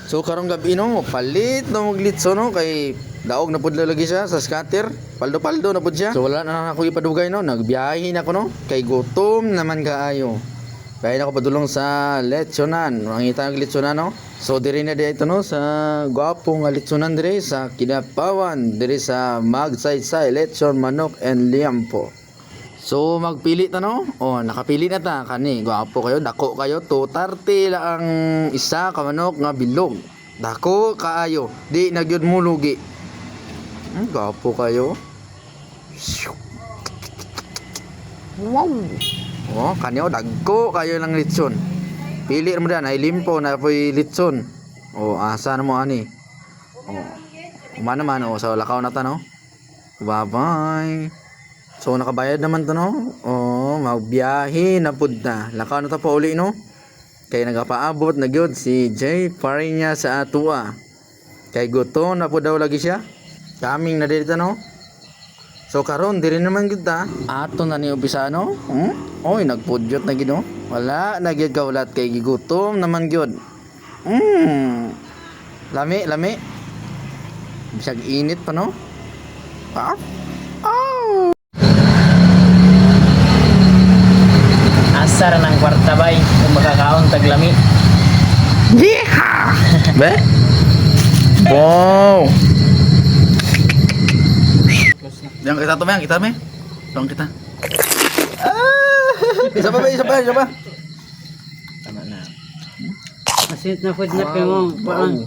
So karong gabi no, palit no maglitso no kay daog na pud lagi siya sa scatter. Paldo-paldo na pud siya. So wala na ako ipadugay no, nagbiyahe na ako no kay gutom naman kaayo. Kaya na ako padulong sa Lechonan. Mangita ng Lechonan no. So diri na dito no sa gwapo nga Lechonan diri sa Kinapawan, diri sa Magsaysay Lechon Manok and Liampo. So magpili ta no. Oh, nakapili na ta kani. Gwapo kayo, dako kayo. 230 lang ang isa ka manok nga bilog. Dako kaayo. Di na gyud mo lugi. Gwapo kayo. Wow. Oh, kanyo dagko kayo lang litson. Pili mo dan ay limpo na poy litson. Oh, asa na mo ani. Oh. Umana man oh, sa lakaw na ta no. Bye-bye. So nakabayad naman to no. Oh, magbiyahe na pud na. Lakaw na ta pa uli no. Kay nagapaabot na gyud si Jay Parinya sa atua. Kay gutom na pud daw lagi siya. Kaming na dito no. So karon diri naman gyud ta. Ato na ni umpisa no. Oy, nagpudyot na gyud no. Wala na gyud kaulat kay gigutom naman gyud. Lami, lami. Bisag init pa no. Ah. Oh. Asar ng kwarta bay kung makakaon taglami. Yeah! Be? Wow! Yang kita tuh, yang kita me. Tolong kita. Isa pa ba? Isa pa? Isa pa? Tama na. Masit na food na mo. Wow.